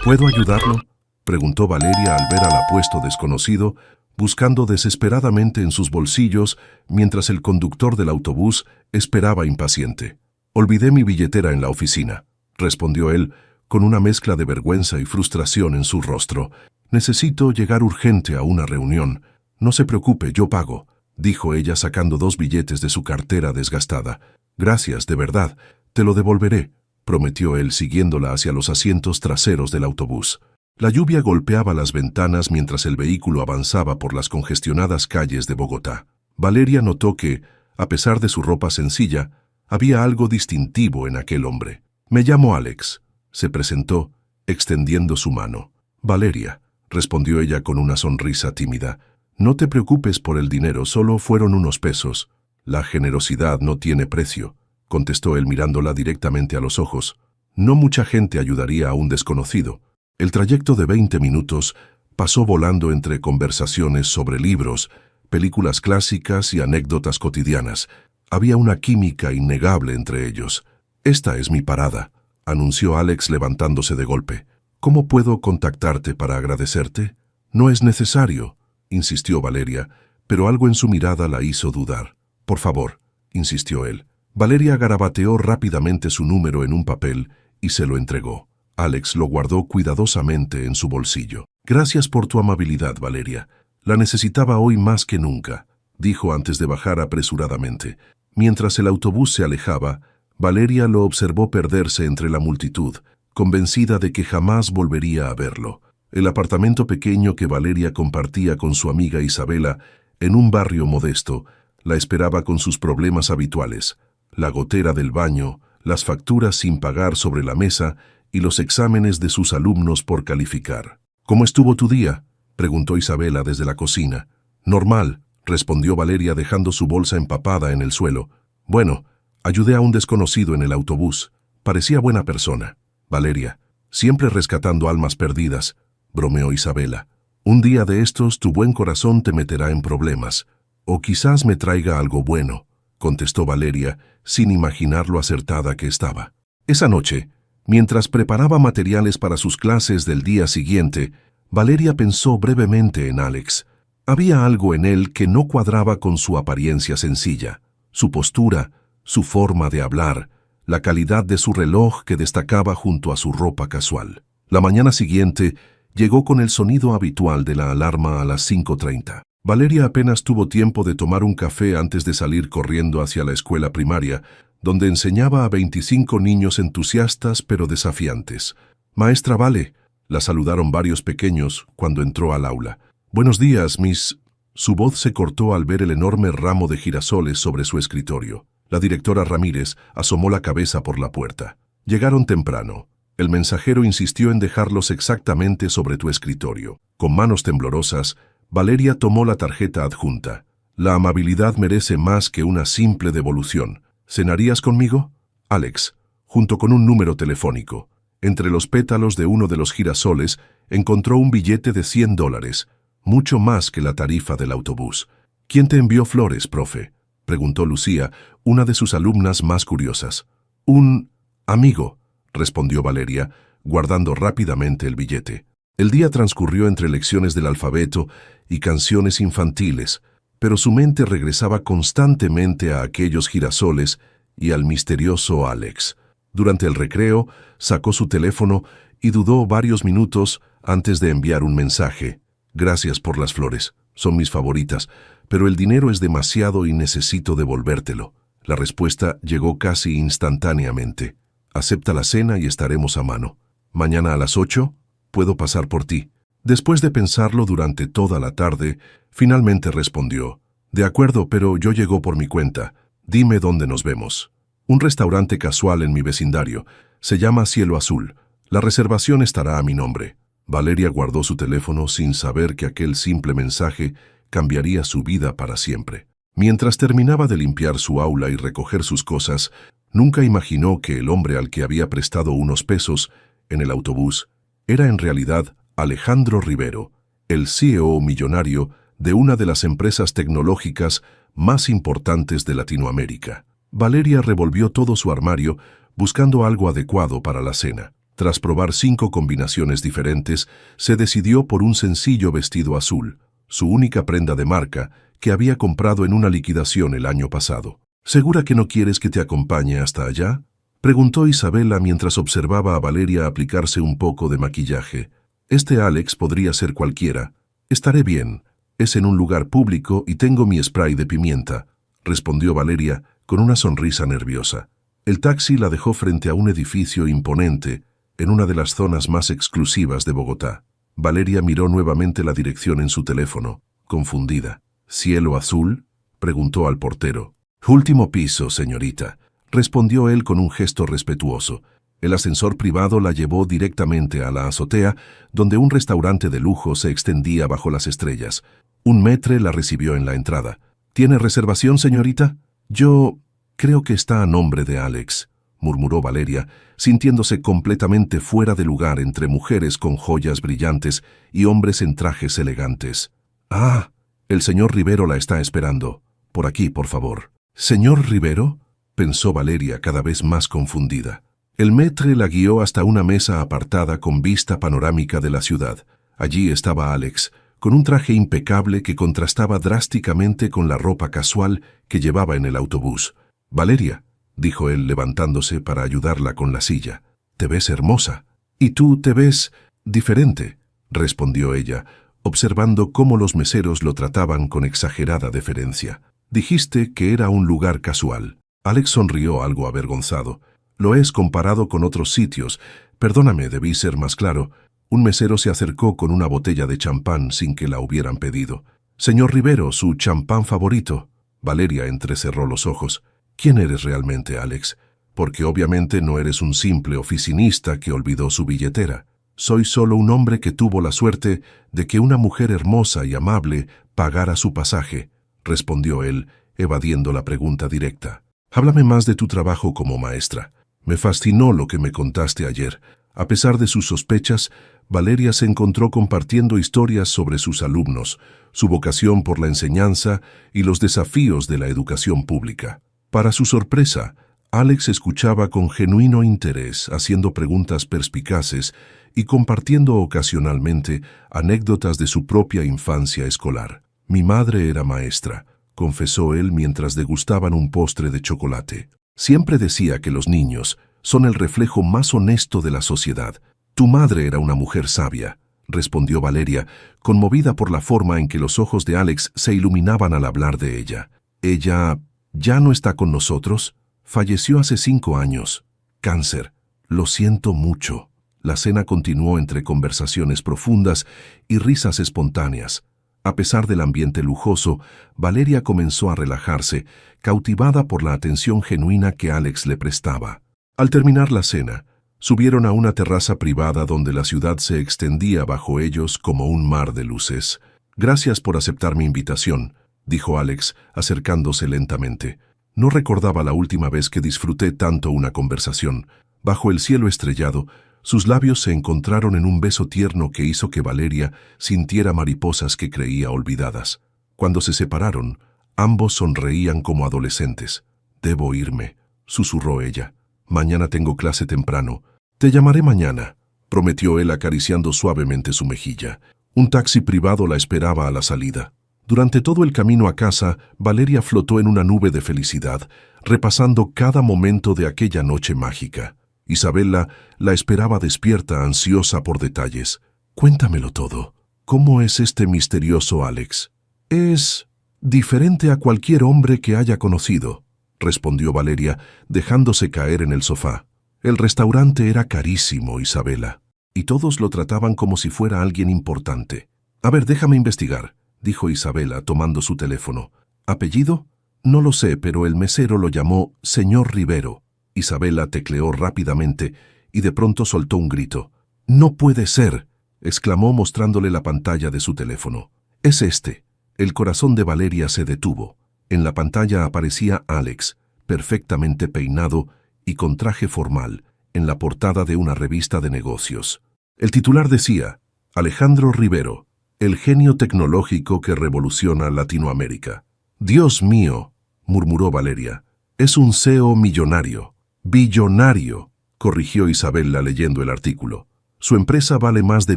¿Puedo ayudarlo?, preguntó Valeria al ver al apuesto desconocido, buscando desesperadamente en sus bolsillos mientras el conductor del autobús esperaba impaciente. «Olvidé mi billetera en la oficina», respondió él, con una mezcla de vergüenza y frustración en su rostro. «Necesito llegar urgente a una reunión. No se preocupe, yo pago», dijo ella sacando 2 billetes de su cartera desgastada. «Gracias, de verdad, te lo devolveré», prometió él siguiéndola hacia los asientos traseros del autobús. La lluvia golpeaba las ventanas mientras el vehículo avanzaba por las congestionadas calles de Bogotá. Valeria notó que, a pesar de su ropa sencilla, había algo distintivo en aquel hombre. «Me llamo Alex», se presentó, extendiendo su mano. «Valeria», respondió ella con una sonrisa tímida. «No te preocupes por el dinero, solo fueron unos pesos». «La generosidad no tiene precio», contestó él mirándola directamente a los ojos. «No mucha gente ayudaría a un desconocido». El trayecto de 20 minutos pasó volando entre conversaciones sobre libros, películas clásicas y anécdotas cotidianas. Había una química innegable entre ellos. «Esta es mi parada», anunció Alex levantándose de golpe. «¿Cómo puedo contactarte para agradecerte?» «No es necesario», insistió Valeria, pero algo en su mirada la hizo dudar. «Por favor», insistió él. Valeria garabateó rápidamente su número en un papel y se lo entregó. Alex lo guardó cuidadosamente en su bolsillo. «Gracias por tu amabilidad, Valeria. La necesitaba hoy más que nunca», dijo antes de bajar apresuradamente. Mientras el autobús se alejaba, Valeria lo observó perderse entre la multitud, convencida de que jamás volvería a verlo. El apartamento pequeño que Valeria compartía con su amiga Isabela en un barrio modesto la esperaba con sus problemas habituales: la gotera del baño, las facturas sin pagar sobre la mesa y los exámenes de sus alumnos por calificar. «¿Cómo estuvo tu día?», preguntó Isabela desde la cocina. «Normal», respondió Valeria dejando su bolsa empapada en el suelo. «Bueno, ayudé a un desconocido en el autobús. Parecía buena persona». «Valeria, siempre rescatando almas perdidas», bromeó Isabela. «Un día de estos tu buen corazón te meterá en problemas. O quizás me traiga algo bueno», contestó Valeria, sin imaginar lo acertada que estaba. Esa noche, mientras preparaba materiales para sus clases del día siguiente, Valeria pensó brevemente en Alex. Había algo en él que no cuadraba con su apariencia sencilla, su postura, su forma de hablar, la calidad de su reloj que destacaba junto a su ropa casual. La mañana siguiente llegó con el sonido habitual de la alarma a las 5:30. Valeria apenas tuvo tiempo de tomar un café antes de salir corriendo hacia la escuela primaria, donde enseñaba a 25 niños entusiastas pero desafiantes. «Maestra Vale», la saludaron varios pequeños cuando entró al aula. «Buenos días, Miss». Su voz se cortó al ver el enorme ramo de girasoles sobre su escritorio. La directora Ramírez asomó la cabeza por la puerta. «Llegaron temprano. El mensajero insistió en dejarlos exactamente sobre tu escritorio». Con manos temblorosas, Valeria tomó la tarjeta adjunta. «La amabilidad merece más que una simple devolución. ¿Cenarías conmigo?». Alex, junto con un número telefónico. Entre los pétalos de uno de los girasoles encontró un billete de $100, mucho más que la tarifa del autobús. «¿Quién te envió flores, profe?», preguntó Lucía, una de sus alumnas más curiosas. «Un amigo», respondió Valeria, guardando rápidamente el billete. El día transcurrió entre lecciones del alfabeto y canciones infantiles, pero su mente regresaba constantemente a aquellos girasoles y al misterioso Alex. Durante el recreo, sacó su teléfono y dudó varios minutos antes de enviar un mensaje. «Gracias por las flores, son mis favoritas, pero el dinero es demasiado y necesito devolvértelo». La respuesta llegó casi instantáneamente. «Acepta la cena y estaremos a mano. Mañana a las 8, puedo pasar por ti». Después de pensarlo durante toda la tarde, finalmente respondió: «De acuerdo, pero yo llego por mi cuenta. Dime dónde nos vemos». «Un restaurante casual en mi vecindario. Se llama Cielo Azul. La reservación estará a mi nombre». Valeria guardó su teléfono sin saber que aquel simple mensaje cambiaría su vida para siempre. Mientras terminaba de limpiar su aula y recoger sus cosas, nunca imaginó que el hombre al que había prestado unos pesos en el autobús era en realidad Alejandro Rivero, el CEO millonario de una de las empresas tecnológicas más importantes de Latinoamérica. Valeria revolvió todo su armario buscando algo adecuado para la cena. Tras probar 5 combinaciones diferentes, se decidió por un sencillo vestido azul, su única prenda de marca, que había comprado en una liquidación el año pasado. ¿Segura que no quieres que te acompañe hasta allá?, preguntó Isabela mientras observaba a Valeria aplicarse un poco de maquillaje. Este Alex podría ser cualquiera. Estaré bien. Es en un lugar público y tengo mi spray de pimienta, respondió Valeria con una sonrisa nerviosa. El taxi la dejó frente a un edificio imponente, en una de las zonas más exclusivas de Bogotá. Valeria miró nuevamente la dirección en su teléfono, confundida. ¿Cielo azul?, preguntó al portero. Último piso, señorita, respondió él con un gesto respetuoso. El ascensor privado la llevó directamente a la azotea, donde un restaurante de lujo se extendía bajo las estrellas. Un maître la recibió en la entrada. ¿Tiene reservación, señorita? Yo creo que está a nombre de Alex, murmuró Valeria, sintiéndose completamente fuera de lugar entre mujeres con joyas brillantes y hombres en trajes elegantes. Ah, el señor Rivero la está esperando. Por aquí, por favor. ¿Señor Rivero?, pensó Valeria cada vez más confundida. El maître la guió hasta una mesa apartada con vista panorámica de la ciudad. Allí estaba Alex, con un traje impecable que contrastaba drásticamente con la ropa casual que llevaba en el autobús. «Valeria», dijo él levantándose para ayudarla con la silla, «te ves hermosa». «Y tú te ves diferente», respondió ella, observando cómo los meseros lo trataban con exagerada deferencia. «Dijiste que era un lugar casual». Alex sonrió algo avergonzado. «Lo es comparado con otros sitios. Perdóname, debí ser más claro». Un mesero se acercó con una botella de champán sin que la hubieran pedido. «Señor Rivero, su champán favorito». Valeria entrecerró los ojos. «¿Quién eres realmente, Alex? Porque obviamente no eres un simple oficinista que olvidó su billetera. Soy solo un hombre que tuvo la suerte de que una mujer hermosa y amable pagara su pasaje», respondió él, evadiendo la pregunta directa. «Háblame más de tu trabajo como maestra. Me fascinó lo que me contaste ayer». A pesar de sus sospechas, Valeria se encontró compartiendo historias sobre sus alumnos, su vocación por la enseñanza y los desafíos de la educación pública. Para su sorpresa, Alex escuchaba con genuino interés, haciendo preguntas perspicaces y compartiendo ocasionalmente anécdotas de su propia infancia escolar. «Mi madre era maestra», confesó él mientras degustaban un postre de chocolate. «Siempre decía que los niños son el reflejo más honesto de la sociedad. Tu madre era una mujer sabia», respondió Valeria, conmovida por la forma en que los ojos de Alex se iluminaban al hablar de ella. «Ella ya no está con nosotros. Falleció hace 5 años. Cáncer. Lo siento mucho». La cena continuó entre conversaciones profundas y risas espontáneas. A pesar del ambiente lujoso, Valeria comenzó a relajarse, cautivada por la atención genuina que Alex le prestaba. Al terminar la cena, subieron a una terraza privada donde la ciudad se extendía bajo ellos como un mar de luces. «Gracias por aceptar mi invitación», dijo Alex, acercándose lentamente. «No recordaba la última vez que disfruté tanto una conversación». Bajo el cielo estrellado, sus labios se encontraron en un beso tierno que hizo que Valeria sintiera mariposas que creía olvidadas. Cuando se separaron, ambos sonreían como adolescentes. «Debo irme», susurró ella. «Mañana tengo clase temprano. Te llamaré mañana», prometió él acariciando suavemente su mejilla. Un taxi privado la esperaba a la salida. Durante todo el camino a casa, Valeria flotó en una nube de felicidad, repasando cada momento de aquella noche mágica. Isabela la esperaba despierta, ansiosa por detalles. «Cuéntamelo todo. ¿Cómo es este misterioso Alex?» «Es diferente a cualquier hombre que haya conocido», respondió Valeria, dejándose caer en el sofá. «El restaurante era carísimo, Isabela, y todos lo trataban como si fuera alguien importante». «A ver, déjame investigar», dijo Isabela, tomando su teléfono. «¿Apellido?» «No lo sé, pero el mesero lo llamó señor Rivero». Isabela tecleó rápidamente y de pronto soltó un grito. «¡No puede ser!», exclamó mostrándole la pantalla de su teléfono. «Es este». El corazón de Valeria se detuvo. En la pantalla aparecía Alex, perfectamente peinado y con traje formal, en la portada de una revista de negocios. El titular decía: «Alejandro Rivero, el genio tecnológico que revoluciona Latinoamérica». «Dios mío», murmuró Valeria, «es un CEO millonario, billonario». corrigió Isabella leyendo el artículo. Su empresa vale más de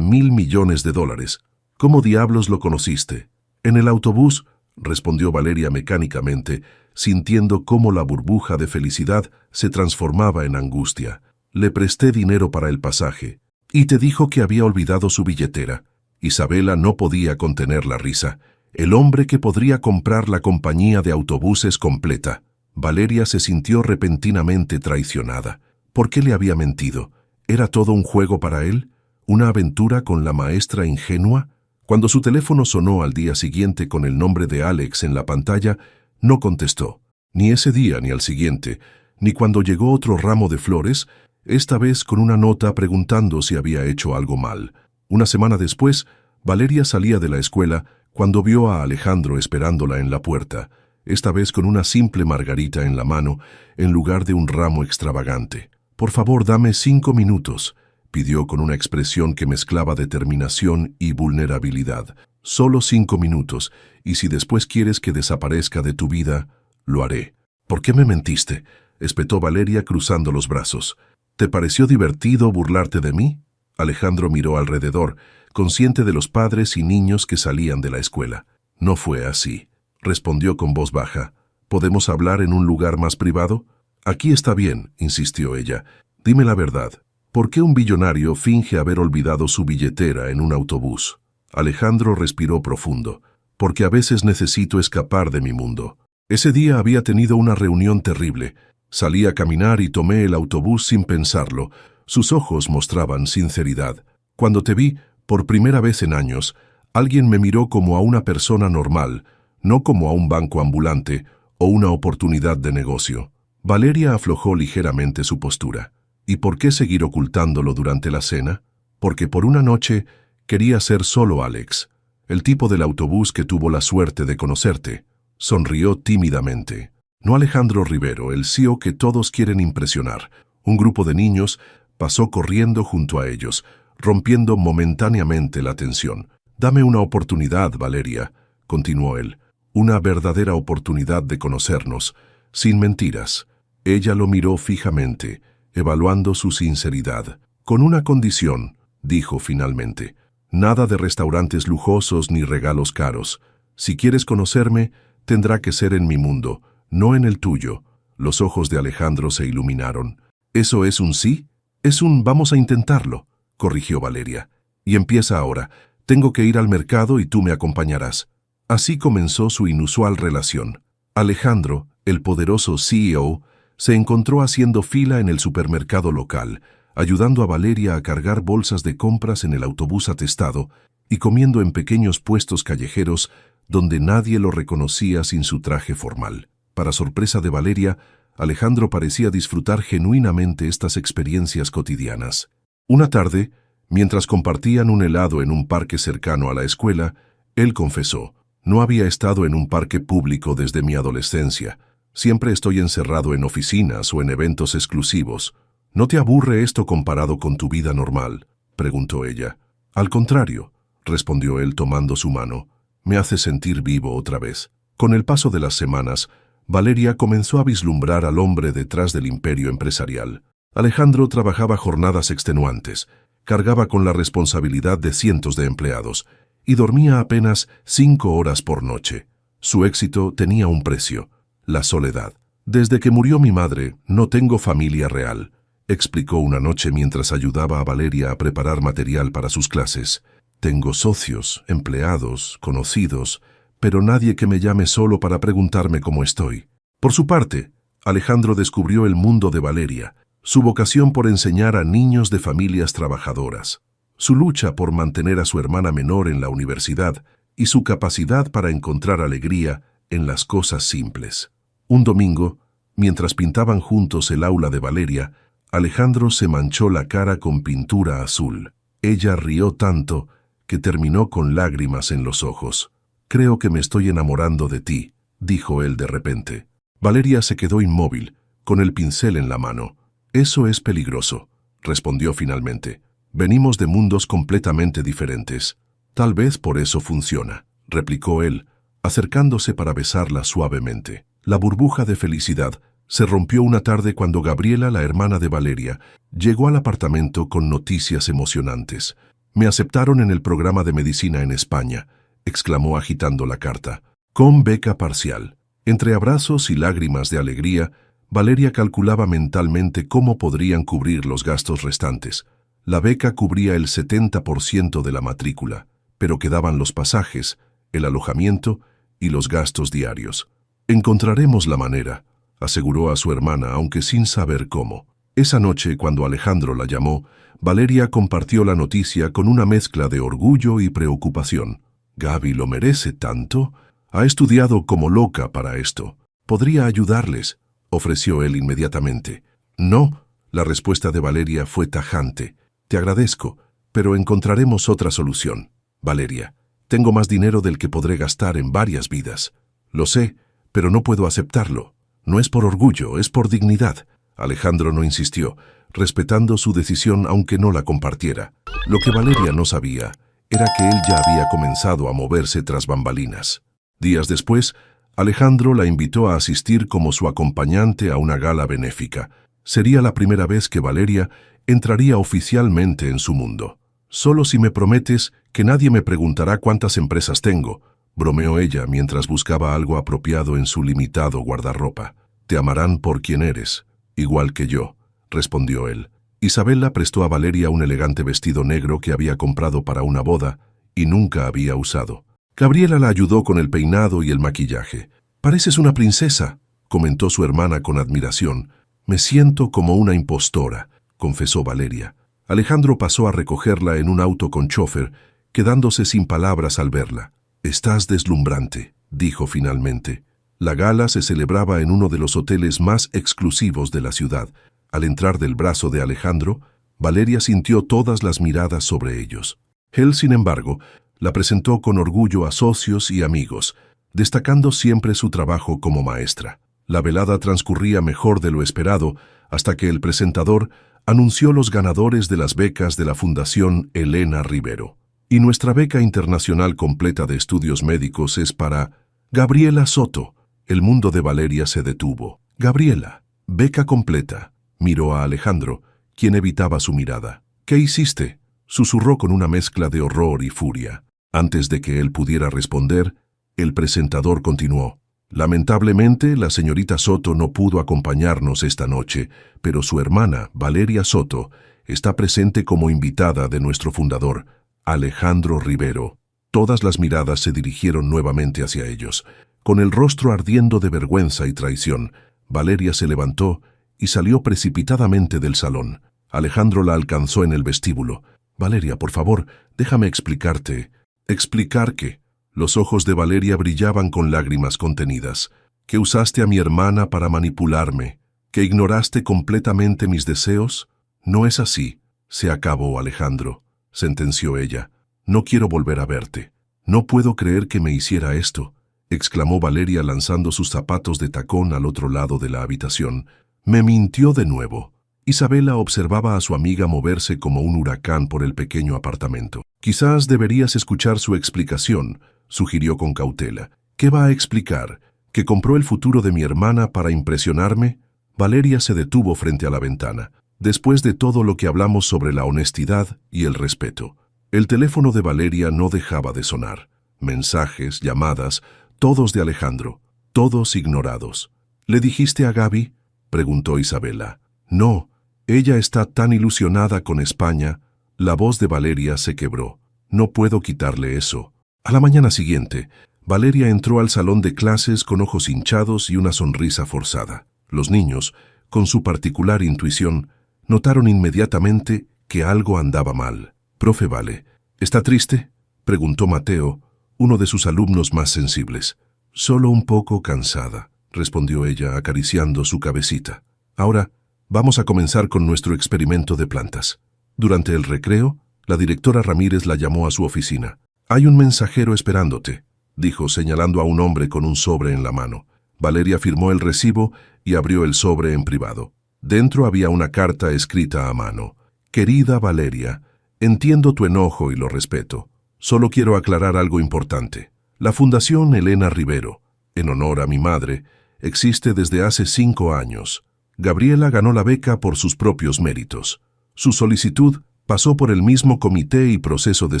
$1.000 millones. ¿Cómo diablos lo conociste? En el autobús, respondió Valeria mecánicamente, sintiendo cómo la burbuja de felicidad se transformaba en angustia. Le presté dinero para el pasaje. Y te dijo que había olvidado su billetera. Isabella no podía contener la risa. El hombre que podría comprar la compañía de autobuses completa. Valeria se sintió repentinamente traicionada. ¿Por qué le había mentido? ¿Era todo un juego para él? ¿Una aventura con la maestra ingenua? Cuando su teléfono sonó al día siguiente con el nombre de Alex en la pantalla, no contestó. Ni ese día ni al siguiente, ni cuando llegó otro ramo de flores, esta vez con una nota preguntando si había hecho algo mal. Una semana después, Valeria salía de la escuela cuando vio a Alejandro esperándola en la puerta, esta vez con una simple margarita en la mano en lugar de un ramo extravagante. «Por favor, dame 5 minutos», pidió con una expresión que mezclaba determinación y vulnerabilidad. «Solo 5 minutos, y si después quieres que desaparezca de tu vida, lo haré». «¿Por qué me mentiste?», espetó Valeria cruzando los brazos. «¿Te pareció divertido burlarte de mí?». Alejandro miró alrededor, consciente de los padres y niños que salían de la escuela. «No fue así», respondió con voz baja. «¿Podemos hablar en un lugar más privado?». «Aquí está bien», insistió ella. «Dime la verdad. ¿Por qué un billonario finge haber olvidado su billetera en un autobús?». Alejandro respiró profundo. «Porque a veces necesito escapar de mi mundo». Ese día había tenido una reunión terrible. Salí a caminar y tomé el autobús sin pensarlo. Sus ojos mostraban sinceridad. «Cuando te vi, por primera vez en años, alguien me miró como a una persona normal, no como a un banco ambulante o una oportunidad de negocio». Valeria aflojó ligeramente su postura. ¿Y por qué seguir ocultándolo durante la cena? Porque por una noche quería ser solo Alex, el tipo del autobús que tuvo la suerte de conocerte. Sonrió tímidamente. No Alejandro Rivero, el CEO que todos quieren impresionar. Un grupo de niños pasó corriendo junto a ellos, rompiendo momentáneamente la tensión. «Dame una oportunidad, Valeria», continuó él. «Una verdadera oportunidad de conocernos, sin mentiras». Ella lo miró fijamente, evaluando su sinceridad. «Con una condición», dijo finalmente. «Nada de restaurantes lujosos ni regalos caros. Si quieres conocerme, tendrá que ser en mi mundo, no en el tuyo». Los ojos de Alejandro se iluminaron. «¿Eso es un sí?». «Es un vamos a intentarlo», corrigió Valeria. «Y empieza ahora. Tengo que ir al mercado y tú me acompañarás». Así comenzó su inusual relación. Alejandro, el poderoso CEO, se encontró haciendo fila en el supermercado local, ayudando a Valeria a cargar bolsas de compras en el autobús atestado y comiendo en pequeños puestos callejeros donde nadie lo reconocía sin su traje formal. Para sorpresa de Valeria, Alejandro parecía disfrutar genuinamente estas experiencias cotidianas. Una tarde, mientras compartían un helado en un parque cercano a la escuela, él confesó: «No había estado en un parque público desde mi adolescencia. Siempre estoy encerrado en oficinas o en eventos exclusivos. ¿No te aburre esto comparado con tu vida normal?», preguntó ella. «Al contrario», respondió él tomando su mano. «Me hace sentir vivo otra vez». Con el paso de las semanas, Valeria comenzó a vislumbrar al hombre detrás del imperio empresarial. Alejandro trabajaba jornadas extenuantes, cargaba con la responsabilidad de cientos de empleados y dormía apenas 5 horas por noche. Su éxito tenía un precio: la soledad. «Desde que murió mi madre, no tengo familia real», explicó una noche mientras ayudaba a Valeria a preparar material para sus clases. «Tengo socios, empleados, conocidos, pero nadie que me llame solo para preguntarme cómo estoy». Por su parte, Alejandro descubrió el mundo de Valeria, su vocación por enseñar a niños de familias trabajadoras, su lucha por mantener a su hermana menor en la universidad y su capacidad para encontrar alegría en las cosas simples. Un domingo, mientras pintaban juntos el aula de Valeria, Alejandro se manchó la cara con pintura azul. Ella rió tanto que terminó con lágrimas en los ojos. «Creo que me estoy enamorando de ti», dijo él de repente. Valeria se quedó inmóvil, con el pincel en la mano. «Eso es peligroso», respondió finalmente. «Venimos de mundos completamente diferentes». «Tal vez por eso funciona», replicó él, acercándose para besarla suavemente. La burbuja de felicidad se rompió una tarde cuando Gabriela, la hermana de Valeria, llegó al apartamento con noticias emocionantes. «Me aceptaron en el programa de medicina en España», exclamó agitando la carta. «Con beca parcial». Entre abrazos y lágrimas de alegría, Valeria calculaba mentalmente cómo podrían cubrir los gastos restantes. La beca cubría el 70% de la matrícula, pero quedaban los pasajes, el alojamiento y los gastos diarios. «Encontraremos la manera», aseguró a su hermana, aunque sin saber cómo. Esa noche, cuando Alejandro la llamó, Valeria compartió la noticia con una mezcla de orgullo y preocupación. «Gaby lo merece tanto. Ha estudiado como loca para esto. Podría ayudarles», ofreció él inmediatamente. «No», la respuesta de Valeria fue tajante. «Te agradezco, pero encontraremos otra solución. Valeria, tengo más dinero del que podré gastar en varias vidas. Lo sé, pero no puedo aceptarlo. No es por orgullo, es por dignidad». Alejandro no insistió, respetando su decisión aunque no la compartiera. Lo que Valeria no sabía era que él ya había comenzado a moverse tras bambalinas. Días después, Alejandro la invitó a asistir como su acompañante a una gala benéfica. Sería la primera vez que Valeria entraría oficialmente en su mundo. «Solo si me prometes que nadie me preguntará cuántas empresas tengo», bromeó ella mientras buscaba algo apropiado en su limitado guardarropa. «Te amarán por quien eres, igual que yo», respondió él. Isabela prestó a Valeria un elegante vestido negro que había comprado para una boda y nunca había usado. Gabriela la ayudó con el peinado y el maquillaje. «Pareces una princesa», comentó su hermana con admiración. «Me siento como una impostora», confesó Valeria. Alejandro pasó a recogerla en un auto con chofer, quedándose sin palabras al verla. «Estás deslumbrante», dijo finalmente. La gala se celebraba en uno de los hoteles más exclusivos de la ciudad. Al entrar del brazo de Alejandro, Valeria sintió todas las miradas sobre ellos. Él, sin embargo, la presentó con orgullo a socios y amigos, destacando siempre su trabajo como maestra. La velada transcurría mejor de lo esperado hasta que el presentador anunció los ganadores de las becas de la Fundación Elena Rivero. «Y nuestra beca internacional completa de estudios médicos es para Gabriela Soto». El mundo de Valeria se detuvo. «Gabriela, beca completa», miró a Alejandro, quien evitaba su mirada. «¿Qué hiciste?», susurró con una mezcla de horror y furia. Antes de que él pudiera responder, el presentador continuó. «Lamentablemente, la señorita Soto no pudo acompañarnos esta noche, pero su hermana, Valeria Soto, está presente como invitada de nuestro fundador, Alejandro Rivero». Todas las miradas se dirigieron nuevamente hacia ellos. Con el rostro ardiendo de vergüenza y traición, Valeria se levantó y salió precipitadamente del salón. Alejandro la alcanzó en el vestíbulo. «Valeria, por favor, déjame explicarte». «¿Explicar qué?». Los ojos de Valeria brillaban con lágrimas contenidas. «¿Que usaste a mi hermana para manipularme? ¿Que ignoraste completamente mis deseos?». «No es así». «Se acabó, Alejandro», sentenció ella. «No quiero volver a verte». «No puedo creer que me hiciera esto», exclamó Valeria lanzando sus zapatos de tacón al otro lado de la habitación. «Me mintió de nuevo». Isabela observaba a su amiga moverse como un huracán por el pequeño apartamento. «Quizás deberías escuchar su explicación», sugirió con cautela. «¿Qué va a explicar? ¿Que compró el futuro de mi hermana para impresionarme?». Valeria se detuvo frente a la ventana. Después de todo lo que hablamos sobre la honestidad y el respeto. El teléfono de Valeria no dejaba de sonar. Mensajes, llamadas, todos de Alejandro, todos ignorados. «¿Le dijiste a Gaby?», preguntó Isabela. «No, ella está tan ilusionada con España». La voz de Valeria se quebró. «No puedo quitarle eso». A la mañana siguiente, Valeria entró al salón de clases con ojos hinchados y una sonrisa forzada. Los niños, con su particular intuición, notaron inmediatamente que algo andaba mal. «Profe Vale, ¿está triste?», preguntó Mateo, uno de sus alumnos más sensibles. «Solo un poco cansada», respondió ella acariciando su cabecita. «Ahora, vamos a comenzar con nuestro experimento de plantas». Durante el recreo, la directora Ramírez la llamó a su oficina. «Hay un mensajero esperándote», dijo señalando a un hombre con un sobre en la mano. Valeria firmó el recibo y abrió el sobre en privado. Dentro había una carta escrita a mano. «Querida Valeria, entiendo tu enojo y lo respeto. Solo quiero aclarar algo importante. La Fundación Elena Rivero, en honor a mi madre, existe desde hace 5 años. Gabriela ganó la beca por sus propios méritos. Su solicitud pasó por el mismo comité y proceso de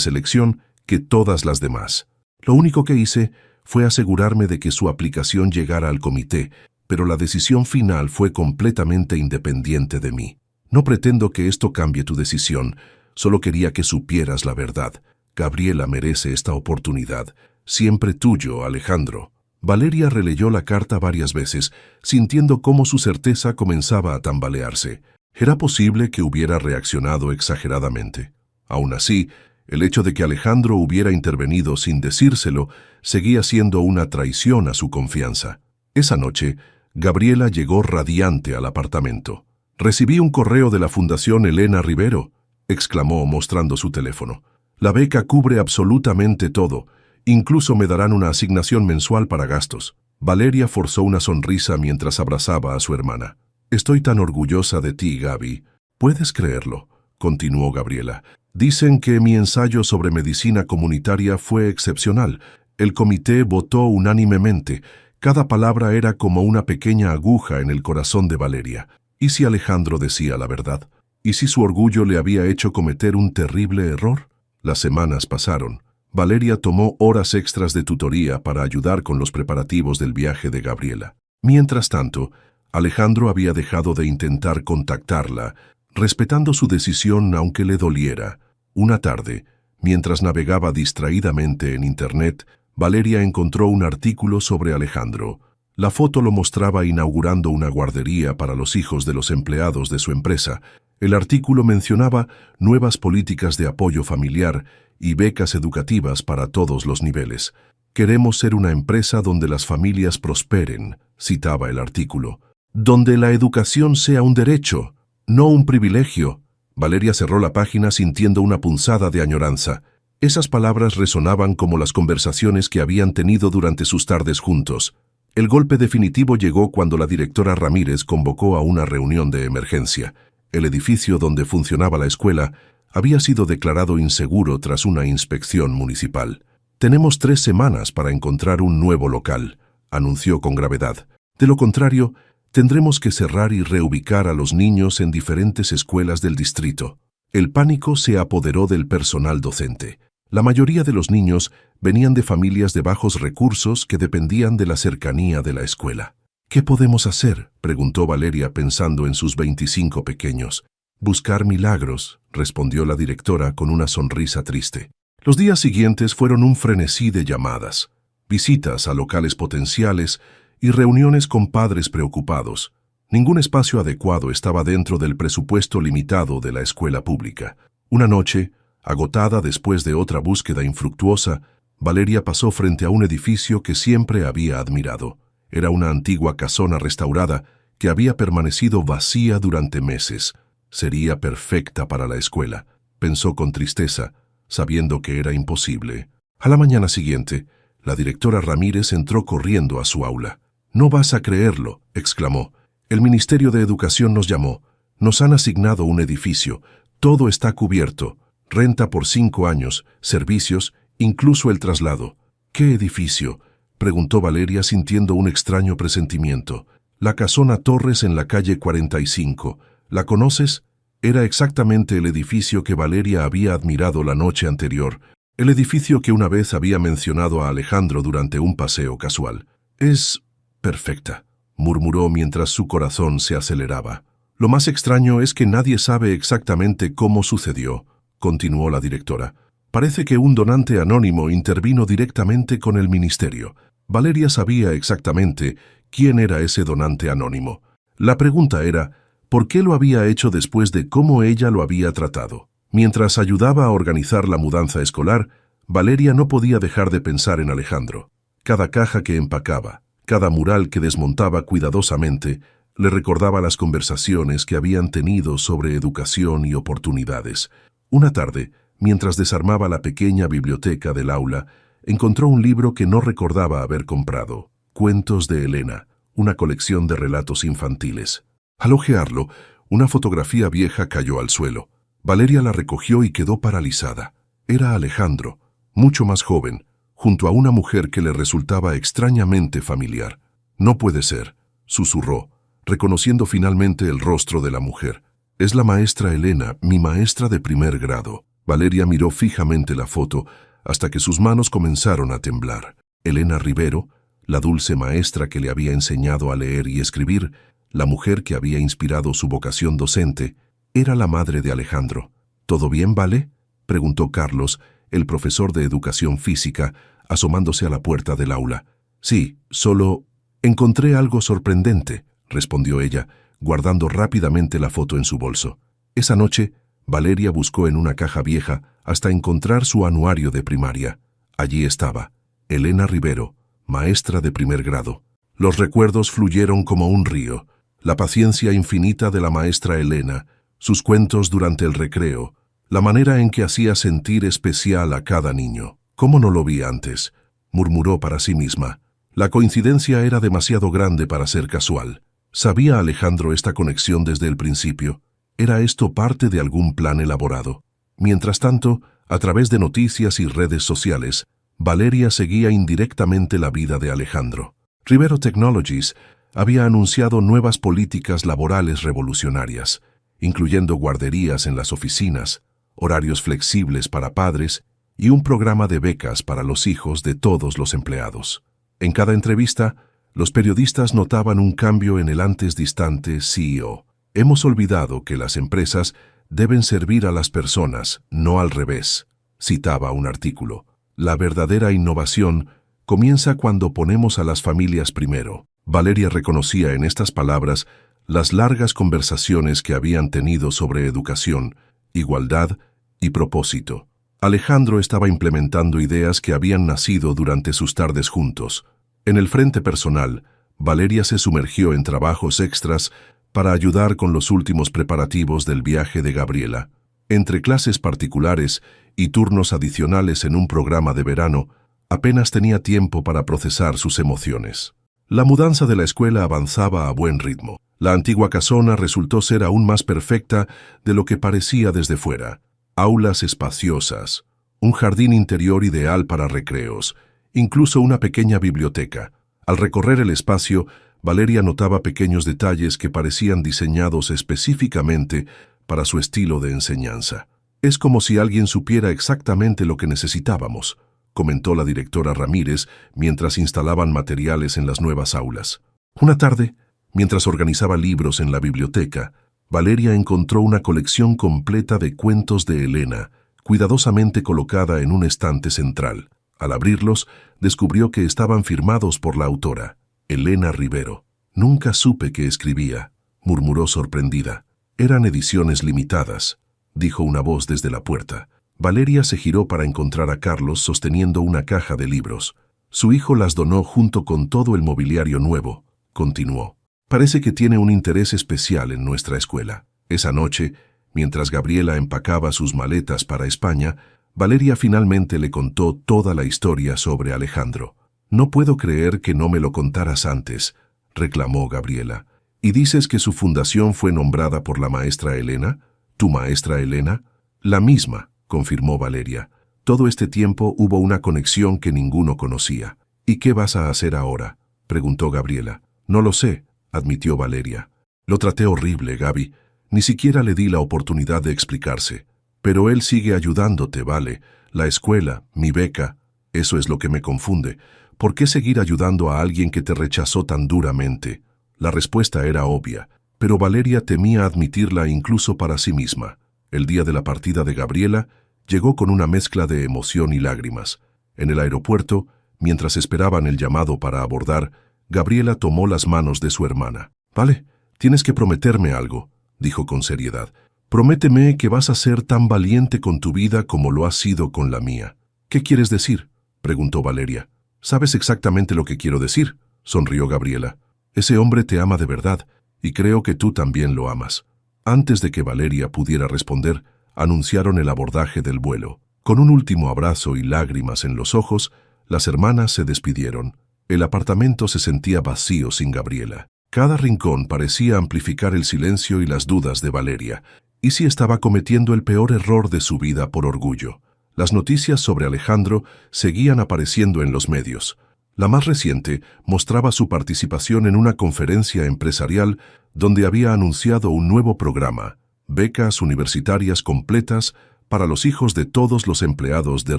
selección que todas las demás. Lo único que hice fue asegurarme de que su aplicación llegara al comité, pero la decisión final fue completamente independiente de mí. No pretendo que esto cambie tu decisión, solo quería que supieras la verdad. Gabriela merece esta oportunidad. Siempre tuyo, Alejandro. Valeria releyó la carta varias veces, sintiendo cómo su certeza comenzaba a tambalearse. Era posible que hubiera reaccionado exageradamente. Aún así, el hecho de que Alejandro hubiera intervenido sin decírselo seguía siendo una traición a su confianza. Esa noche, Gabriela llegó radiante al apartamento. «Recibí un correo de la Fundación Elena Rivero», exclamó mostrando su teléfono. «La beca cubre absolutamente todo. Incluso me darán una asignación mensual para gastos». Valeria forzó una sonrisa mientras abrazaba a su hermana. «Estoy tan orgullosa de ti, Gaby». «Puedes creerlo», continuó Gabriela. «Dicen que mi ensayo sobre medicina comunitaria fue excepcional. El comité votó unánimemente. Cada palabra era como una pequeña aguja en el corazón de Valeria. ¿Y si Alejandro decía la verdad? ¿Y si su orgullo le había hecho cometer un terrible error?» Las semanas pasaron. Valeria tomó horas extras de tutoría para ayudar con los preparativos del viaje de Gabriela. Mientras tanto, Alejandro había dejado de intentar contactarla, respetando su decisión aunque le doliera. Una tarde, mientras navegaba distraídamente en Internet, Valeria encontró un artículo sobre Alejandro. La foto lo mostraba inaugurando una guardería para los hijos de los empleados de su empresa. El artículo mencionaba nuevas políticas de apoyo familiar y becas educativas para todos los niveles. «Queremos ser una empresa donde las familias prosperen», citaba el artículo. «Donde la educación sea un derecho, no un privilegio». Valeria cerró la página sintiendo una punzada de añoranza. Esas palabras resonaban como las conversaciones que habían tenido durante sus tardes juntos. El golpe definitivo llegó cuando la directora Ramírez convocó a una reunión de emergencia. El edificio donde funcionaba la escuela había sido declarado inseguro tras una inspección municipal. «Tenemos 3 semanas para encontrar un nuevo local», anunció con gravedad. «De lo contrario, tendremos que cerrar y reubicar a los niños en diferentes escuelas del distrito». El pánico se apoderó del personal docente. La mayoría de los niños venían de familias de bajos recursos que dependían de la cercanía de la escuela. «¿Qué podemos hacer?», preguntó Valeria pensando en sus 25 pequeños. «Buscar milagros», respondió la directora con una sonrisa triste. Los días siguientes fueron un frenesí de llamadas, visitas a locales potenciales y reuniones con padres preocupados. Ningún espacio adecuado estaba dentro del presupuesto limitado de la escuela pública. Una noche, agotada después de otra búsqueda infructuosa, Valeria pasó frente a un edificio que siempre había admirado. Era una antigua casona restaurada que había permanecido vacía durante meses. Sería perfecta para la escuela, pensó con tristeza, sabiendo que era imposible. A la mañana siguiente, la directora Ramírez entró corriendo a su aula. «No vas a creerlo», exclamó. «El Ministerio de Educación nos llamó. Nos han asignado un edificio. Todo está cubierto. Renta por 5 años, servicios, incluso el traslado». «¿Qué edificio?», preguntó Valeria sintiendo un extraño presentimiento. «La casona Torres en la calle 45. ¿La conoces?». Era exactamente el edificio que Valeria había admirado la noche anterior, el edificio que una vez había mencionado a Alejandro durante un paseo casual. «Es perfecta», murmuró mientras su corazón se aceleraba. «Lo más extraño es que nadie sabe exactamente cómo sucedió», continuó la directora. «Parece que un donante anónimo intervino directamente con el ministerio». Valeria sabía exactamente quién era ese donante anónimo. La pregunta era, ¿por qué lo había hecho después de cómo ella lo había tratado? Mientras ayudaba a organizar la mudanza escolar, Valeria no podía dejar de pensar en Alejandro. Cada caja que empacaba, cada mural que desmontaba cuidadosamente, le recordaba las conversaciones que habían tenido sobre educación y oportunidades. Una tarde, mientras desarmaba la pequeña biblioteca del aula, encontró un libro que no recordaba haber comprado, Cuentos de Elena, una colección de relatos infantiles. Al hojearlo, una fotografía vieja cayó al suelo. Valeria la recogió y quedó paralizada. Era Alejandro, mucho más joven, junto a una mujer que le resultaba extrañamente familiar. No puede ser, susurró, reconociendo finalmente el rostro de la mujer. Es la maestra Elena, mi maestra de primer grado. Valeria miró fijamente la foto hasta que sus manos comenzaron a temblar. Elena Rivero, la dulce maestra que le había enseñado a leer y escribir, la mujer que había inspirado su vocación docente, era la madre de Alejandro. ¿Todo bien, Vale?, preguntó Carlos, el profesor de educación física, asomándose a la puerta del aula. Sí, solo encontré algo sorprendente, respondió ella, guardando rápidamente la foto en su bolso. Esa noche, Valeria buscó en una caja vieja hasta encontrar su anuario de primaria. Allí estaba, Elena Rivero, maestra de primer grado. Los recuerdos fluyeron como un río. La paciencia infinita de la maestra Elena, sus cuentos durante el recreo, la manera en que hacía sentir especial a cada niño. ¿Cómo no lo vi antes?, murmuró para sí misma. La coincidencia era demasiado grande para ser casual. ¿Sabía Alejandro esta conexión desde el principio? ¿Era esto parte de algún plan elaborado? Mientras tanto, a través de noticias y redes sociales, Valeria seguía indirectamente la vida de Alejandro. Rivero Technologies había anunciado nuevas políticas laborales revolucionarias, incluyendo guarderías en las oficinas, horarios flexibles para padres y un programa de becas para los hijos de todos los empleados. En cada entrevista, los periodistas notaban un cambio en el antes distante CEO. Hemos olvidado que las empresas deben servir a las personas, no al revés, citaba un artículo. La verdadera innovación comienza cuando ponemos a las familias primero. Valeria reconocía en estas palabras las largas conversaciones que habían tenido sobre educación, igualdad y propósito. Alejandro estaba implementando ideas que habían nacido durante sus tardes juntos. En el frente personal, Valeria se sumergió en trabajos extras para ayudar con los últimos preparativos del viaje de Gabriela. Entre clases particulares y turnos adicionales en un programa de verano, apenas tenía tiempo para procesar sus emociones. La mudanza de la escuela avanzaba a buen ritmo. La antigua casona resultó ser aún más perfecta de lo que parecía desde fuera. Aulas espaciosas, un jardín interior ideal para recreos, incluso una pequeña biblioteca. Al recorrer el espacio, Valeria notaba pequeños detalles que parecían diseñados específicamente para su estilo de enseñanza. Es como si alguien supiera exactamente lo que necesitábamos, comentó la directora Ramírez mientras instalaban materiales en las nuevas aulas. Una tarde, mientras organizaba libros en la biblioteca, Valeria encontró una colección completa de cuentos de Elena, cuidadosamente colocada en un estante central. Al abrirlos, descubrió que estaban firmados por la autora, Elena Rivero. Nunca supe que escribía, murmuró sorprendida. Eran ediciones limitadas, dijo una voz desde la puerta. Valeria se giró para encontrar a Carlos sosteniendo una caja de libros. Su hijo las donó junto con todo el mobiliario nuevo, continuó. Parece que tiene un interés especial en nuestra escuela. Esa noche, mientras Gabriela empacaba sus maletas para España, Valeria finalmente le contó toda la historia sobre Alejandro. No puedo creer que no me lo contaras antes, reclamó Gabriela. ¿Y dices que su fundación fue nombrada por la maestra Elena? ¿Tu maestra Elena? La misma, confirmó Valeria. Todo este tiempo hubo una conexión que ninguno conocía. ¿Y qué vas a hacer ahora?, preguntó Gabriela. No lo sé, admitió Valeria. Lo traté horrible, Gaby. Ni siquiera le di la oportunidad de explicarse. Pero él sigue ayudándote, ¿vale? La escuela, mi beca, eso es lo que me confunde. ¿Por qué seguir ayudando a alguien que te rechazó tan duramente? La respuesta era obvia, pero Valeria temía admitirla incluso para sí misma. El día de la partida de Gabriela llegó con una mezcla de emoción y lágrimas. En el aeropuerto, mientras esperaban el llamado para abordar, Gabriela tomó las manos de su hermana. «Vale, tienes que prometerme algo», dijo con seriedad. «Prométeme que vas a ser tan valiente con tu vida como lo has sido con la mía». «¿Qué quieres decir?», preguntó Valeria. «Sabes exactamente lo que quiero decir», sonrió Gabriela. «Ese hombre te ama de verdad, y creo que tú también lo amas». Antes de que Valeria pudiera responder, anunciaron el abordaje del vuelo. Con un último abrazo y lágrimas en los ojos, las hermanas se despidieron. El apartamento se sentía vacío sin Gabriela. Cada rincón parecía amplificar el silencio y las dudas de Valeria. ¿Y si estaba cometiendo el peor error de su vida por orgullo? Las noticias sobre Alejandro seguían apareciendo en los medios. La más reciente mostraba su participación en una conferencia empresarial donde había anunciado un nuevo programa, becas universitarias completas para los hijos de todos los empleados de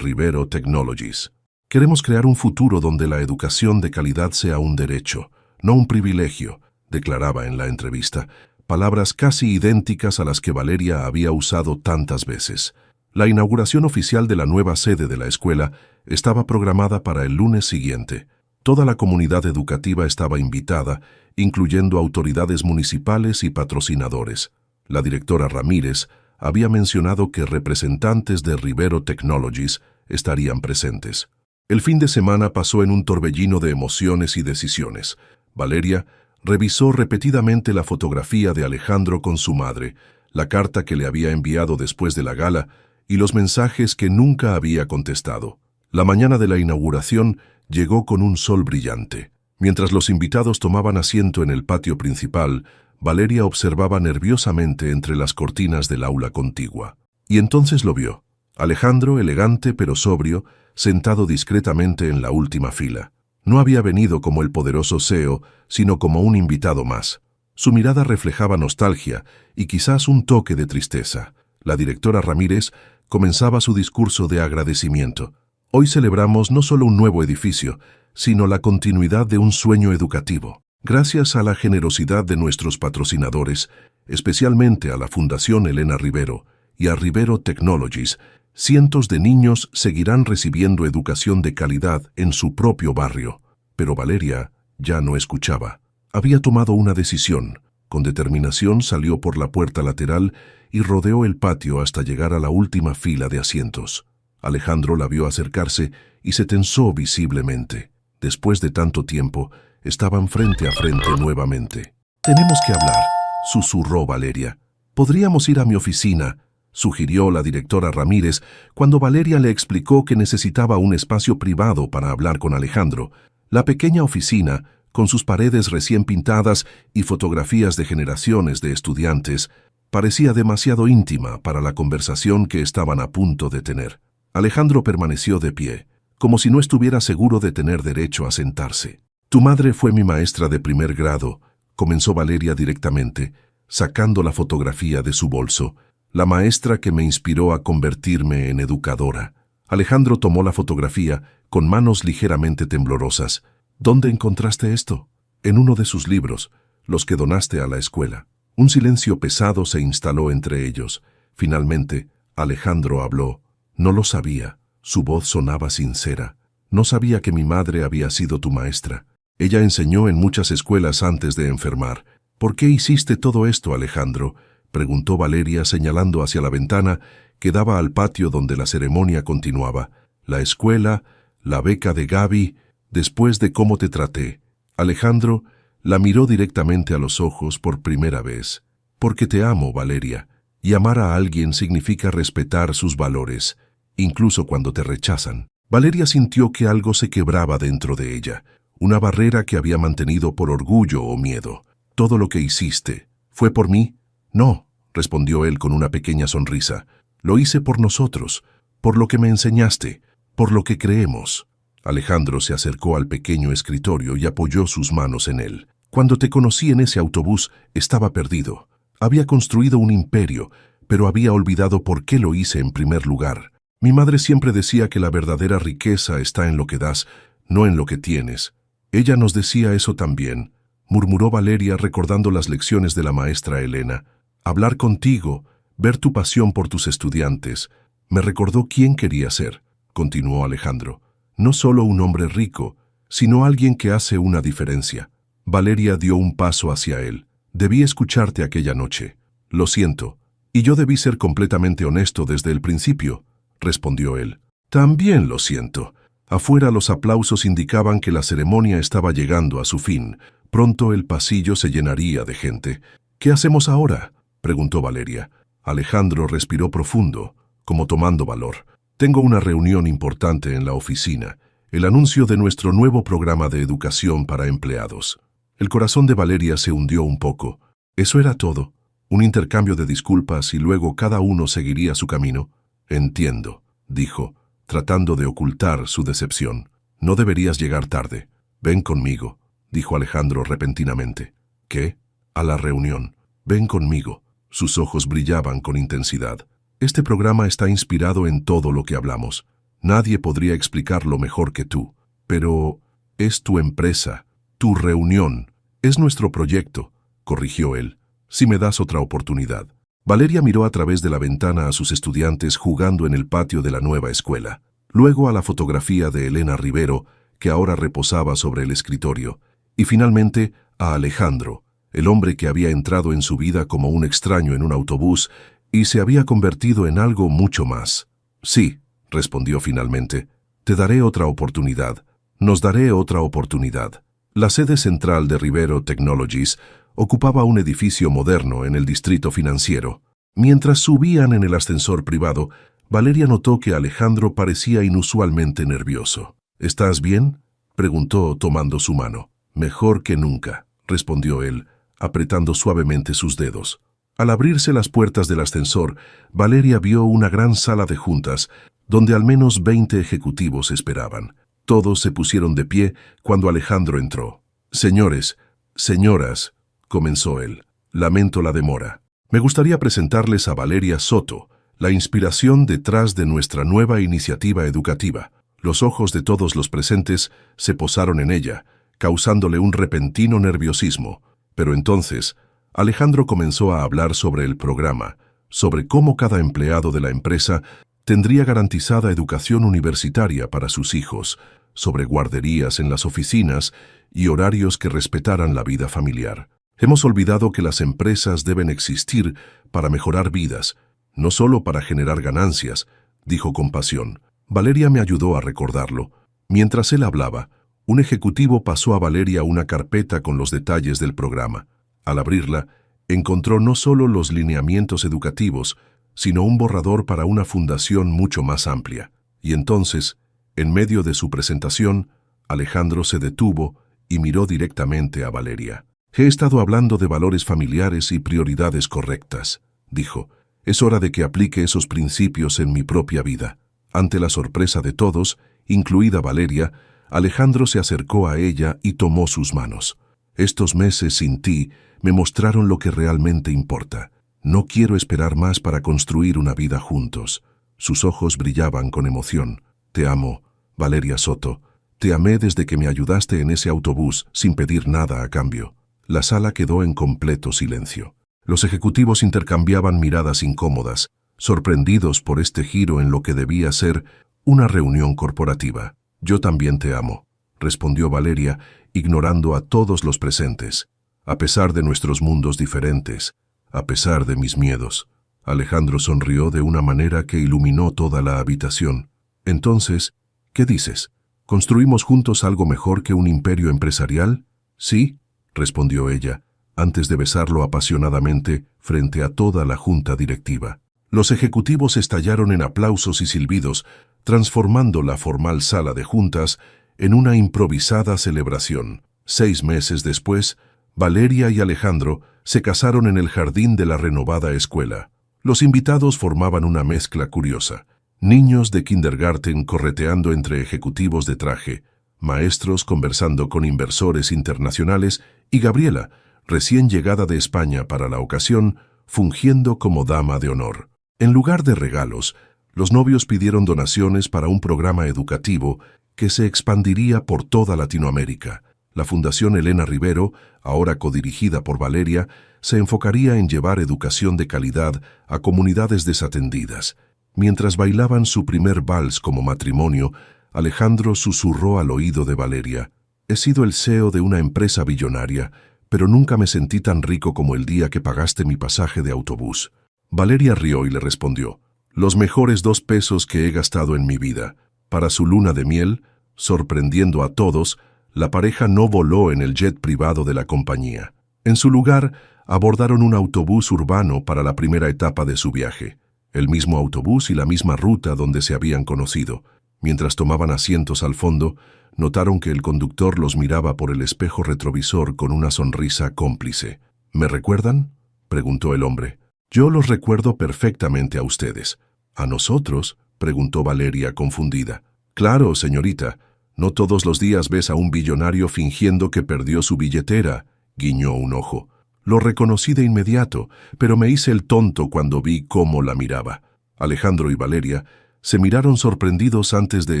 Ribero Technologies. Queremos crear un futuro donde la educación de calidad sea un derecho, no un privilegio, declaraba en la entrevista, palabras casi idénticas a las que Valeria había usado tantas veces. La inauguración oficial de la nueva sede de la escuela estaba programada para el lunes siguiente. Toda la comunidad educativa estaba invitada, incluyendo autoridades municipales y patrocinadores. La directora Ramírez había mencionado que representantes de Ribero Technologies estarían presentes. El fin de semana pasó en un torbellino de emociones y decisiones. Valeria revisó repetidamente la fotografía de Alejandro con su madre, la carta que le había enviado después de la gala y los mensajes que nunca había contestado. La mañana de la inauguración llegó con un sol brillante. Mientras los invitados tomaban asiento en el patio principal, Valeria observaba nerviosamente entre las cortinas del aula contigua. Y entonces lo vio. Alejandro, elegante pero sobrio, sentado discretamente en la última fila. No había venido como el poderoso CEO, sino como un invitado más. Su mirada reflejaba nostalgia y quizás un toque de tristeza. La directora Ramírez comenzaba su discurso de agradecimiento. Hoy celebramos no solo un nuevo edificio, sino la continuidad de un sueño educativo. Gracias a la generosidad de nuestros patrocinadores, especialmente a la Fundación Elena Ribero y a Ribero Technologies, cientos de niños seguirán recibiendo educación de calidad en su propio barrio. Pero Valeria ya no escuchaba. Había tomado una decisión. Con determinación salió por la puerta lateral y rodeó el patio hasta llegar a la última fila de asientos. Alejandro la vio acercarse y se tensó visiblemente. Después de tanto tiempo, estaban frente a frente nuevamente. «Tenemos que hablar», susurró Valeria. «Podríamos ir a mi oficina», sugirió la directora Ramírez cuando Valeria le explicó que necesitaba un espacio privado para hablar con Alejandro. La pequeña oficina, con sus paredes recién pintadas y fotografías de generaciones de estudiantes, parecía demasiado íntima para la conversación que estaban a punto de tener. Alejandro permaneció de pie, como si no estuviera seguro de tener derecho a sentarse. «Tu madre fue mi maestra de primer grado», comenzó Valeria directamente, sacando la fotografía de su bolso. «La maestra que me inspiró a convertirme en educadora». Alejandro tomó la fotografía con manos ligeramente temblorosas. «¿Dónde encontraste esto?» «En uno de sus libros, los que donaste a la escuela». Un silencio pesado se instaló entre ellos. Finalmente, Alejandro habló. «No lo sabía». Su voz sonaba sincera. «No sabía que mi madre había sido tu maestra. Ella enseñó en muchas escuelas antes de enfermar. ¿Por qué hiciste todo esto, Alejandro?», preguntó Valeria señalando hacia la ventana que daba al patio donde la ceremonia continuaba. «La escuela, la beca de Gaby, después de cómo te traté». Alejandro la miró directamente a los ojos por primera vez. «Porque te amo, Valeria, y amar a alguien significa respetar sus valores, incluso cuando te rechazan». Valeria sintió que algo se quebraba dentro de ella, una barrera que había mantenido por orgullo o miedo. «¿Todo lo que hiciste fue por mí?» «No», respondió él con una pequeña sonrisa. «Lo hice por nosotros, por lo que me enseñaste, por lo que creemos». Alejandro se acercó al pequeño escritorio y apoyó sus manos en él. «Cuando te conocí en ese autobús, estaba perdido. Había construido un imperio, pero había olvidado por qué lo hice en primer lugar. Mi madre siempre decía que la verdadera riqueza está en lo que das, no en lo que tienes. Ella nos decía eso también», murmuró Valeria recordando las lecciones de la maestra Elena. «Hablar contigo, ver tu pasión por tus estudiantes, me recordó quién quería ser», continuó Alejandro. «No solo un hombre rico, sino alguien que hace una diferencia». Valeria dio un paso hacia él. «Debí escucharte aquella noche. Lo siento. Y yo debí ser completamente honesto desde el principio», respondió él. «También lo siento». Afuera los aplausos indicaban que la ceremonia estaba llegando a su fin. Pronto el pasillo se llenaría de gente. «¿Qué hacemos ahora?», preguntó Valeria. Alejandro respiró profundo, como tomando valor. «Tengo una reunión importante en la oficina, el anuncio de nuestro nuevo programa de educación para empleados». El corazón de Valeria se hundió un poco. ¿Eso era todo? ¿Un intercambio de disculpas y luego cada uno seguiría su camino? «Entiendo», dijo, tratando de ocultar su decepción. «No deberías llegar tarde». Ven conmigo, dijo Alejandro repentinamente. ¿Qué? A la reunión. Ven conmigo. Sus ojos brillaban con intensidad. Este programa está inspirado en todo lo que hablamos. Nadie podría explicarlo mejor que tú. Pero es tu empresa, tu reunión, es nuestro proyecto, corrigió él. Si me das otra oportunidad. Valeria miró a través de la ventana a sus estudiantes jugando en el patio de la nueva escuela. Luego a la fotografía de Elena Rivero, que ahora reposaba sobre el escritorio. Y finalmente a Alejandro, el hombre que había entrado en su vida como un extraño en un autobús y se había convertido en algo mucho más. Sí, respondió finalmente, te daré otra oportunidad. Nos daré otra oportunidad. La sede central de Rivero Technologies ocupaba un edificio moderno en el distrito financiero. Mientras subían en el ascensor privado, Valeria notó que Alejandro parecía inusualmente nervioso. ¿Estás bien?, preguntó tomando su mano. Mejor que nunca, respondió él, apretando suavemente sus dedos. Al abrirse las puertas del ascensor, Valeria vio una gran sala de juntas, donde al menos 20 ejecutivos esperaban. Todos se pusieron de pie cuando Alejandro entró. Señores, señoras, comenzó él. Lamento la demora. Me gustaría presentarles a Valeria Soto, la inspiración detrás de nuestra nueva iniciativa educativa. Los ojos de todos los presentes se posaron en ella, causándole un repentino nerviosismo. Pero entonces, Alejandro comenzó a hablar sobre el programa, sobre cómo cada empleado de la empresa tendría garantizada educación universitaria para sus hijos, sobre guarderías en las oficinas y horarios que respetaran la vida familiar. Hemos olvidado que las empresas deben existir para mejorar vidas, no solo para generar ganancias, dijo con pasión. Valeria me ayudó a recordarlo. Mientras él hablaba, un ejecutivo pasó a Valeria una carpeta con los detalles del programa. Al abrirla, encontró no solo los lineamientos educativos, sino un borrador para una fundación mucho más amplia. Y entonces, en medio de su presentación, Alejandro se detuvo y miró directamente a Valeria. He estado hablando de valores familiares y prioridades correctas, dijo. Es hora de que aplique esos principios en mi propia vida. Ante la sorpresa de todos, incluida Valeria, Alejandro se acercó a ella y tomó sus manos. Estos meses sin ti me mostraron lo que realmente importa. No quiero esperar más para construir una vida juntos. Sus ojos brillaban con emoción. Te amo, Valeria Soto. Te amé desde que me ayudaste en ese autobús sin pedir nada a cambio. La sala quedó en completo silencio. Los ejecutivos intercambiaban miradas incómodas, sorprendidos por este giro en lo que debía ser una reunión corporativa. Yo también te amo, respondió Valeria, ignorando a todos los presentes. A pesar de nuestros mundos diferentes, a pesar de mis miedos. Alejandro sonrió de una manera que iluminó toda la habitación. Entonces, ¿qué dices? ¿Construimos juntos algo mejor que un imperio empresarial? Sí, respondió ella, antes de besarlo apasionadamente frente a toda la junta directiva. Los ejecutivos estallaron en aplausos y silbidos, transformando la formal sala de juntas en una improvisada celebración. 6 meses después, Valeria y Alejandro se casaron en el jardín de la renovada escuela. Los invitados formaban una mezcla curiosa. Niños de kindergarten correteando entre ejecutivos de traje, maestros conversando con inversores internacionales y Gabriela, recién llegada de España para la ocasión, fungiendo como dama de honor. En lugar de regalos, los novios pidieron donaciones para un programa educativo que se expandiría por toda Latinoamérica. La Fundación Elena Rivero, ahora codirigida por Valeria, se enfocaría en llevar educación de calidad a comunidades desatendidas. Mientras bailaban su primer vals como matrimonio, Alejandro susurró al oído de Valeria: «He sido el CEO de una empresa billonaria, pero nunca me sentí tan rico como el día que pagaste mi pasaje de autobús». Valeria rió y le respondió: «Los mejores 2 pesos que he gastado en mi vida». Para su luna de miel, sorprendiendo a todos, la pareja no voló en el jet privado de la compañía. En su lugar, abordaron un autobús urbano para la primera etapa de su viaje. El mismo autobús y la misma ruta donde se habían conocido. Mientras tomaban asientos al fondo, notaron que el conductor los miraba por el espejo retrovisor con una sonrisa cómplice. «¿Me recuerdan?», preguntó el hombre. «Yo los recuerdo perfectamente a ustedes». «¿A nosotros?», preguntó Valeria confundida. «Claro, señorita. No todos los días ves a un billonario fingiendo que perdió su billetera, guiñó un ojo. Lo reconocí de inmediato, pero me hice el tonto cuando vi cómo la miraba. Alejandro y Valeria se miraron sorprendidos antes de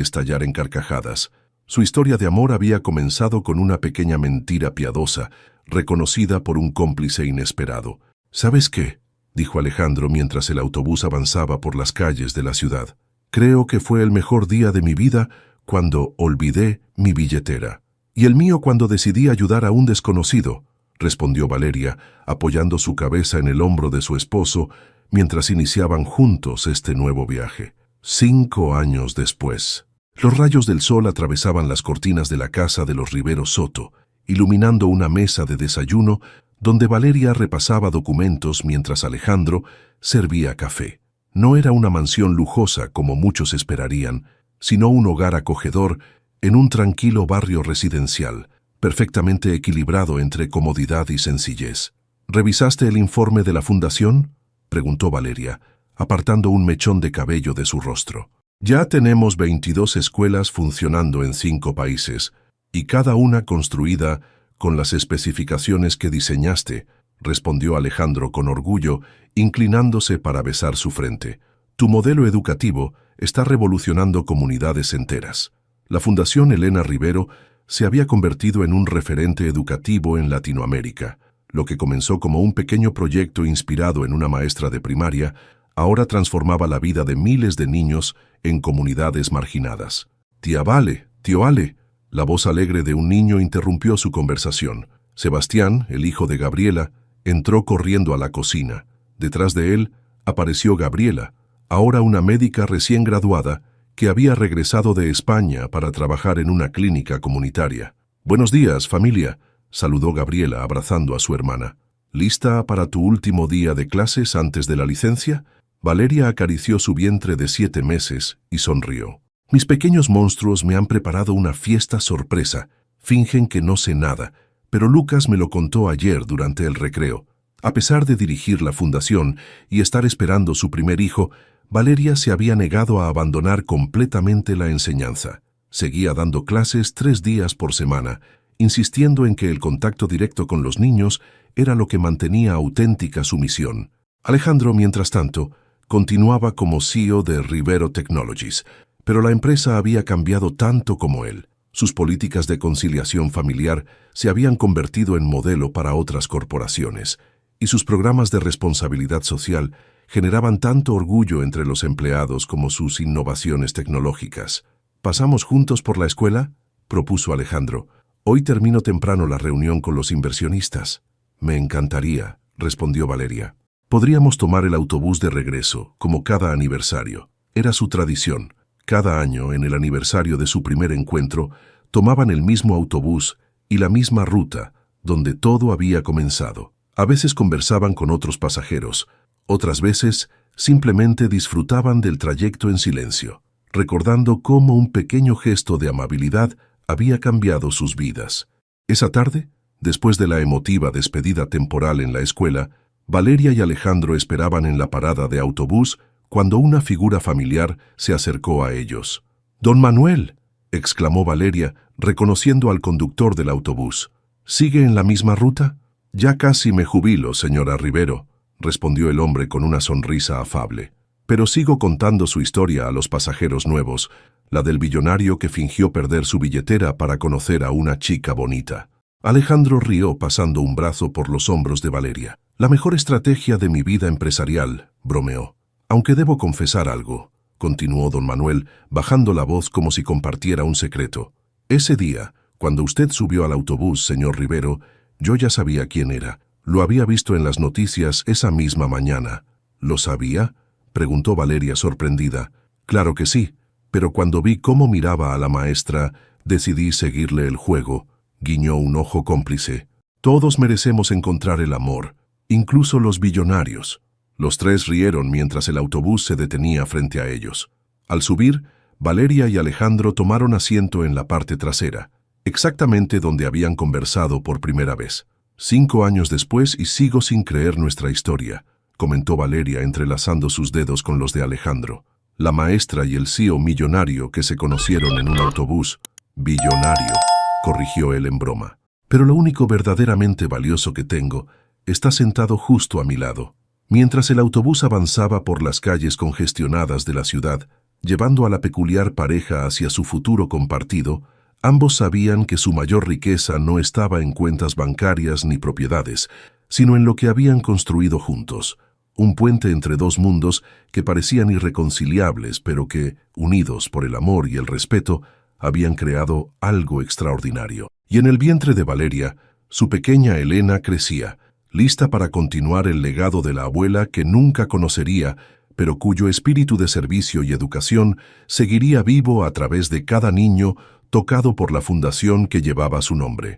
estallar en carcajadas. Su historia de amor había comenzado con una pequeña mentira piadosa, reconocida por un cómplice inesperado. ¿Sabes qué?, dijo Alejandro mientras el autobús avanzaba por las calles de la ciudad. Creo que fue el mejor día de mi vida cuando olvidé mi billetera. Y el mío cuando decidí ayudar a un desconocido, respondió Valeria, apoyando su cabeza en el hombro de su esposo mientras iniciaban juntos este nuevo viaje. 5 años después. Los rayos del sol atravesaban las cortinas de la casa de los Rivero Soto, iluminando una mesa de desayuno donde Valeria repasaba documentos mientras Alejandro servía café. No era una mansión lujosa como muchos esperarían, sino un hogar acogedor en un tranquilo barrio residencial, perfectamente equilibrado entre comodidad y sencillez. ¿Revisaste el informe de la fundación?, preguntó Valeria, apartando un mechón de cabello de su rostro. Ya tenemos 22 escuelas funcionando en 5 países, y cada una construida con las especificaciones que diseñaste, respondió Alejandro con orgullo, inclinándose para besar su frente. Tu modelo educativo está revolucionando comunidades enteras. La Fundación Elena Rivero se había convertido en un referente educativo en Latinoamérica. Lo que comenzó como un pequeño proyecto inspirado en una maestra de primaria, ahora transformaba la vida de miles de niños en comunidades marginadas. Tía Vale, tío Ale. La voz alegre de un niño interrumpió su conversación. Sebastián, el hijo de Gabriela, entró corriendo a la cocina. Detrás de él apareció Gabriela, ahora una médica recién graduada que había regresado de España para trabajar en una clínica comunitaria. «Buenos días, familia», saludó Gabriela abrazando a su hermana. «¿Lista para tu último día de clases antes de la licencia?». Valeria acarició su vientre de 7 meses y sonrió. «Mis pequeños monstruos me han preparado una fiesta sorpresa. Fingen que no sé nada, pero Lucas me lo contó ayer durante el recreo». A pesar de dirigir la fundación y estar esperando su primer hijo, Valeria se había negado a abandonar completamente la enseñanza. Seguía dando clases 3 días por semana, insistiendo en que el contacto directo con los niños era lo que mantenía auténtica su misión. Alejandro, mientras tanto, continuaba como CEO de Rivero Technologies, pero la empresa había cambiado tanto como él. Sus políticas de conciliación familiar se habían convertido en modelo para otras corporaciones, y sus programas de responsabilidad social generaban tanto orgullo entre los empleados como sus innovaciones tecnológicas. «¿Pasamos juntos por la escuela?», propuso Alejandro. «Hoy termino temprano la reunión con los inversionistas». «Me encantaría», respondió Valeria. «Podríamos tomar el autobús de regreso, como cada aniversario». Era su tradición. Cada año, en el aniversario de su primer encuentro, tomaban el mismo autobús y la misma ruta, donde todo había comenzado. A veces conversaban con otros pasajeros, otras veces simplemente disfrutaban del trayecto en silencio, recordando cómo un pequeño gesto de amabilidad había cambiado sus vidas. Esa tarde, después de la emotiva despedida temporal en la escuela, Valeria y Alejandro esperaban en la parada de autobús cuando una figura familiar se acercó a ellos. «Don Manuel», exclamó Valeria, reconociendo al conductor del autobús. «¿Sigue en la misma ruta?». «Ya casi me jubilo, señora Rivero», respondió el hombre con una sonrisa afable. «Pero sigo contando su historia a los pasajeros nuevos, la del billonario que fingió perder su billetera para conocer a una chica bonita». Alejandro rió pasando un brazo por los hombros de Valeria. «La mejor estrategia de mi vida empresarial», bromeó. «Aunque debo confesar algo», continuó don Manuel, bajando la voz como si compartiera un secreto. «Ese día, cuando usted subió al autobús, señor Rivero, yo ya sabía quién era. Lo había visto en las noticias esa misma mañana». «¿Lo sabía?», preguntó Valeria sorprendida. «Claro que sí, pero cuando vi cómo miraba a la maestra, decidí seguirle el juego», guiñó un ojo cómplice. «Todos merecemos encontrar el amor, incluso los billonarios». Los 3 rieron mientras el autobús se detenía frente a ellos. Al subir, Valeria y Alejandro tomaron asiento en la parte trasera, exactamente donde habían conversado por primera vez. 5 años después y sigo sin creer nuestra historia, comentó Valeria entrelazando sus dedos con los de Alejandro. La maestra y el CEO millonario que se conocieron en un autobús. Billonario, corrigió él en broma. Pero lo único verdaderamente valioso que tengo está sentado justo a mi lado. Mientras el autobús avanzaba por las calles congestionadas de la ciudad, llevando a la peculiar pareja hacia su futuro compartido, ambos sabían que su mayor riqueza no estaba en cuentas bancarias ni propiedades, sino en lo que habían construido juntos, un puente entre dos mundos que parecían irreconciliables, pero que, unidos por el amor y el respeto, habían creado algo extraordinario. Y en el vientre de Valeria, su pequeña Elena crecía, lista para continuar el legado de la abuela que nunca conocería, pero cuyo espíritu de servicio y educación seguiría vivo a través de cada niño tocado por la fundación que llevaba su nombre.